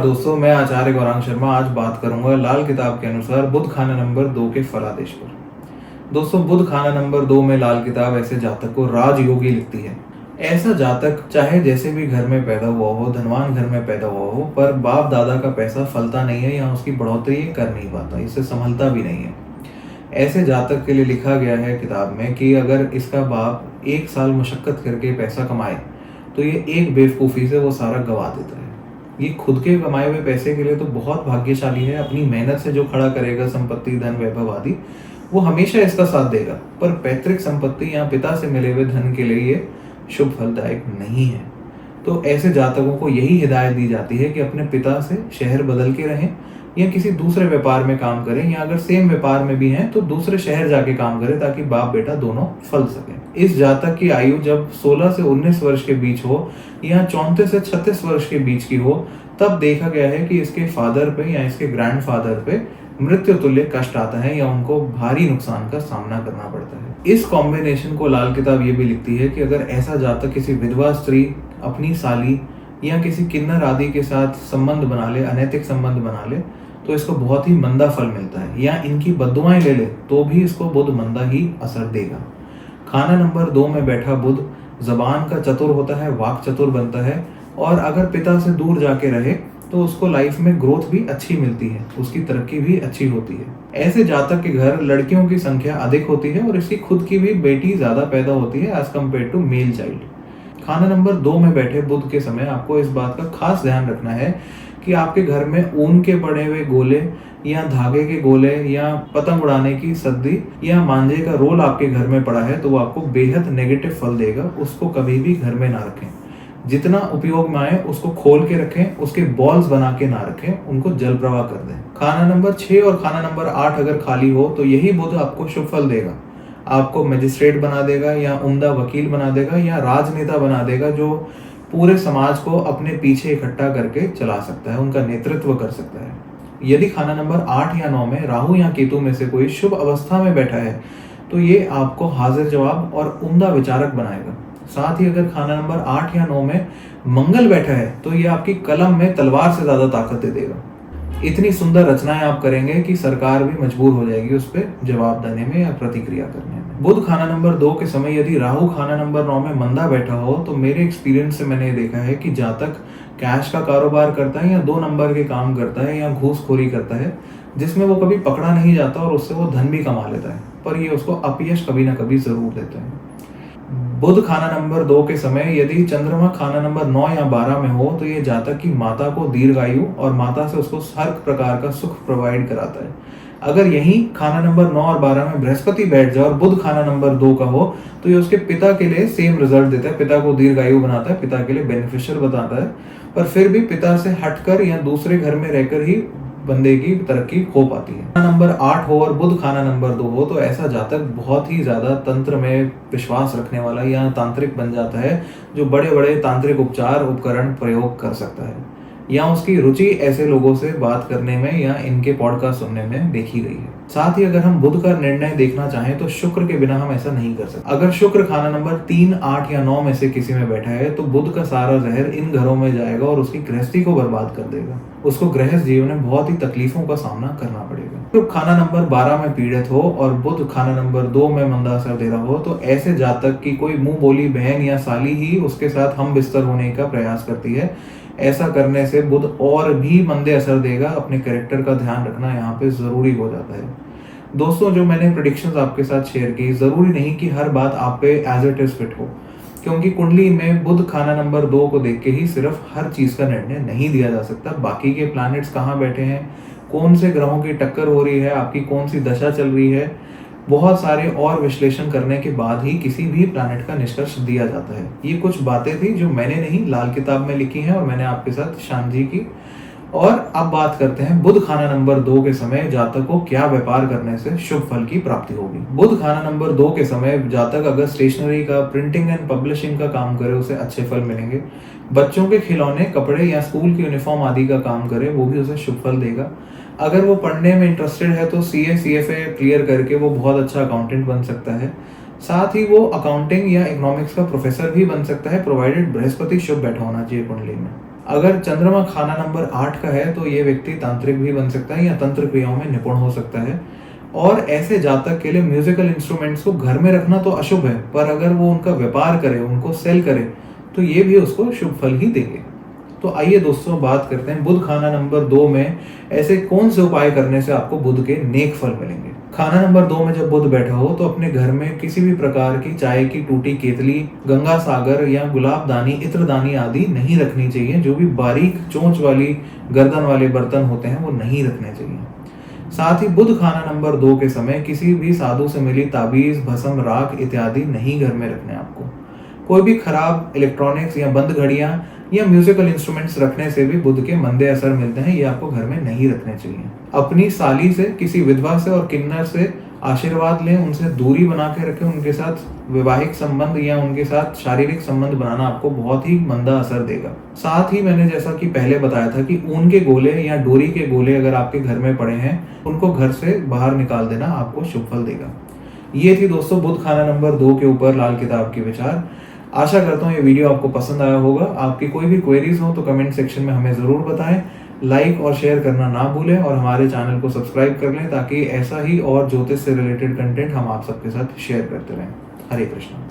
दोस्तों, मैं आचार्य गौरांग शर्मा आज बात करूंगा लाल किताब के अनुसार बुध खाना नंबर 2 के फलादेश पर। दोस्तों, बुध खाना नंबर 2 में लाल किताब ऐसे जातक को राजयोगी लिखती है। ऐसा जातक चाहे जैसे भी घर में पैदा हुआ हो, धनवान घर में पैदा हुआ हो, पर बाप दादा का पैसा फलता नहीं है या उसकी बढ़ोतरी कर नहीं पाता, इससे संभलता भी नहीं है। ऐसे जातक के लिए लिखा गया है किताब में कि अगर इसका बाप 1 साल मुशक्कत करके पैसा कमाए तो ये एक बेवकूफ़ी से वो सारा गवा देता है। ये खुद के कमाए हुए पैसे के लिए तो बहुत भाग्यशाली है। अपनी मेहनत से जो खड़ा करेगा संपत्ति, धन, वैभव आदि, वो हमेशा इसका साथ देगा। पर पैतृक संपत्ति या पिता से मिले हुए धन के लिए ये शुभ फलदायक नहीं है। तो ऐसे जातकों को यही हिदायत दी जाती है कि अपने पिता से शहर बदल के रहें या किसी दूसरे व्यापार में काम करें, या अगर सेम व्यापार में भी हैं तो दूसरे शहर जाके काम करें ताकि बाप बेटा दोनों फल सकें। इस जातक की आयु जब 16 से 19 वर्ष के बीच हो या 34 से 36 वर्ष के बीच की हो, तब देखा गया है कि इसके फादर पे या इसके ग्रैंडफादर पे मृत्यु तुल्य कष्ट आता है या उनको भारी नुकसान का सामना करना पड़ता है। इस कॉम्बिनेशन को लाल किताब ये भी लिखती है कि अगर ऐसा जातक किसी विधवा स्त्री, अपनी साली या किसी किन्नर आदि के साथ संबंध बना ले, अनैतिक संबंध बना ले, तो इसको बहुत ही मंदा फल मिलता है। या इनकी बद्दुआएं ले ले तो भी इसको बुध मंदा ही असर देगा। खाना नंबर 2 में बैठा बुध जबान का चतुर होता है, वाक चतुर बनता है, और अगर पिता से दूर जाके रहे तो उसको लाइफ में ग्रोथ भी अच्छी मिलती है, उसकी तरक्की भी अच्छी होती है। ऐसे जातक के घर लड़कियों की संख्या अधिक होती है और इसकी खुद की भी बेटी ज्यादा पैदा होती है as compare to male child. खाना नंबर 2 में बैठे बुध के समय आपको इस बात का खास ध्यान रखना है कि आपके घर में ऊन के बने हुए गोले या धागे के गोले या पतंग उड़ाने की सद्दी या मांझे का रोल आपके घर में पड़ा है तो वो आपको बेहद नेगेटिव फल देगा। उसको कभी भी घर में ना रखें। जितना उपयोग में आए उसको खोल के रखें, उसके बॉल्स बना के ना रखें, उनको जल प्रवाह कर दें। खाना नंबर 6 और खाना नंबर 8 अगर खाली हो तो यही बुध आपको शुभ फल देगा। आपको मजिस्ट्रेट बना देगा या उम्दा वकील बना देगा या राजनेता बना देगा, जो पूरे समाज को अपने पीछे इकट्ठा करके चला सकता है, उनका नेतृत्व कर सकता है। यदि खाना नंबर 8 या 9 में राहु या केतु में से कोई शुभ अवस्था में बैठा है तो ये आपको हाजिर जवाब और उम्दा विचारक बनाएगा। साथ ही अगर खाना नंबर 8 या 9 में मंगल बैठा है तो ये आपकी कलम में तलवार से ज्यादा ताकत दे देगा। इतनी सुंदर रचनाएं आप करेंगे कि सरकार भी मजबूर हो जाएगी उस पर जवाब देने में या प्रतिक्रिया करने में। बुध खाना नंबर 2 के समय यदि राहु खाना नंबर 9 में मंदा बैठा हो तो मेरे एक्सपीरियंस से मैंने देखा है कि जातक कैश का कारोबार करता है या 2 नंबर के काम करता है या घूसखोरी करता है, जिसमें वो कभी पकड़ा नहीं जाता और उससे वो धन भी कमा लेता है, पर ये उसको अपयश कभी ना कभी जरूर देता है। बुध खाना नंबर 2 के समय यदि चंद्रमा खाना नंबर 9 या 12 में हो तो ये जातक की माता को दीर्घायु और माता से उसको हर प्रकार का सुख प्रोवाइड कराता है। अगर यही खाना नंबर 9 और 12 में बृहस्पति बैठ जाए और बुध खाना नंबर 2 का हो तो ये उसके पिता के लिए सेम रिजल्ट देता है, पिता को दीर्घायु बनाता है, पिता के लिए बेनिफिशियल बताता है, पर फिर भी पिता से हटकर या दूसरे घर में रहकर ही बंदे की तरक्की हो पाती है। खाना नंबर 8 हो और बुध खाना नंबर 2 हो तो ऐसा जातक बहुत ही ज्यादा तंत्र में विश्वास रखने वाला या तांत्रिक बन जाता है, जो बड़े बड़े तांत्रिक उपचार उपकरण प्रयोग कर सकता है, या उसकी रुचि ऐसे लोगों से बात करने में या इनके पॉडकास्ट सुनने में देखी गई है। साथ ही अगर हम बुध का निर्णय देखना चाहें तो शुक्र के बिना हम ऐसा नहीं कर सकते। अगर शुक्र खाना नंबर 3, 8 या 9 में से किसी में बैठा है तो बुध का सारा जहर इन घरों में जाएगा और उसकी गृहस्थी को बर्बाद कर देगा। उसको गृहस्थ जीवन में बहुत ही तकलीफों का सामना करना पड़ेगा। तो खाना नंबर 12 में पीड़ित हो और बुध खाना नंबर 2 में मंदा असर दे रहा हो तो ऐसे जातक की कोई मुंह बोली बहन या साली ही उसके साथ हम बिस्तर होने का प्रयास करती है। ऐसा करने से बुध और भी मंदे असर देगा। अपने कैरेक्टर का ध्यान रखना यहाँ पे जरूरी हो जाता है। दोस्तों, जो मैंने प्रेडिक्शंस आपके साथ शेयर की, जरूरी नहीं कि हर बात आप पे एज इट इज फिट हो, क्योंकि कुंडली में बुध खाना नंबर 2 को देख के ही सिर्फ हर चीज का निर्णय नहीं दिया जा सकता। बाकी के प्लैनेट्स कहाँ बैठे हैं, कौन से ग्रहों की टक्कर हो रही है, आपकी कौन सी दशा चल रही है, बहुत सारे और विश्लेषण करने के बाद ही किसी भी प्लैनेट का निष्कर्ष दिया जाता है। ये कुछ बातें थी जो मैंने नहीं, लाल किताब में लिखी हैं और मैंने आपके साथ शांति की। और अब बात करते हैं बुध खाना नंबर 2 के समय जातक को क्या व्यापार करने से शुभ फल की प्राप्ति होगी। बुध खाना नंबर 2 के समय जातक अगर स्टेशनरी का, प्रिंटिंग एंड पब्लिशिंग का काम करे उसे अच्छे फल मिलेंगे। बच्चों के खिलौने, कपड़े या स्कूल की यूनिफॉर्म आदि का काम करे वो भी उसे शुभ फल देगा। अगर वो पढ़ने में इंटरेस्टेड है तो सीए, सीएफए क्लियर करके वो बहुत अच्छा अकाउंटेंट बन सकता है। साथ ही वो अकाउंटिंग या इकोनॉमिक्स का प्रोफेसर भी बन सकता है, प्रोवाइडेड बृहस्पति शुभ बैठा होना चाहिए कुंडली में। अगर चंद्रमा खाना नंबर 8 का है तो ये व्यक्ति तांत्रिक भी बन सकता है या तंत्र क्रियाओं में निपुण हो सकता है। और ऐसे जातक के लिए म्यूजिकल इंस्ट्रूमेंट्स को घर में रखना तो अशुभ है, पर अगर वो उनका व्यापार करे, उनको सेल करे, तो ये भी उसको शुभ फल ही देंगे। तो आइए दोस्तों बात करते हैं बुध खाना नंबर 2 में ऐसे कौन से उपाय करने से आपको बुध के नेक फल मिलेंगे। खाना नंबर 2 में जब बुध बैठा हो तो अपने घर में किसी भी प्रकार की चाय की टूटी केतली, गंगा सागर या गुलाबदानी, इत्रदानी आदि नहीं रखनी चाहिए। जो भी बारीक चोंच वाली गर्दन वाले बर्तन होते हैं वो नहीं रखने चाहिए। साथ ही बुध खाना नंबर 2 के समय किसी भी साधु से मिली ताबीज, भस्म, राख इत्यादि नहीं घर में रखने आपको। कोई भी खराब इलेक्ट्रॉनिक्स या बंद घड़ियां या म्यूजिकल इंस्ट्रूमेंट्स रखने से भी बुध के मंदे असर मिलते हैं, ये आपको घर में नहीं रखने चाहिए। अपनी साली से, किसी विधवा से और किन्नर से आशीर्वाद लें, उनसे दूरी बना के रखें। उनके साथ वैवाहिक संबंध या उनके साथ शारीरिक संबंध बनाना आपको बहुत ही मंदा असर देगा। साथ ही मैंने जैसा कि पहले बताया था कि ऊन के गोले या डोरी के गोले अगर आपके घर में पड़े हैं, उनको घर से बाहर निकाल देना आपको शुभ फल देगा। ये थी दोस्तों बुध खाना नंबर 2 के ऊपर लाल किताब के विचार। आशा करता हूँ ये वीडियो आपको पसंद आया होगा। आपकी कोई भी क्वेरीज हो तो कमेंट सेक्शन में हमें ज़रूर बताएं। लाइक और शेयर करना ना भूलें और हमारे चैनल को सब्सक्राइब कर लें ताकि ऐसा ही और ज्योतिष से रिलेटेड कंटेंट हम आप सबके साथ शेयर करते रहें। हरे कृष्णा।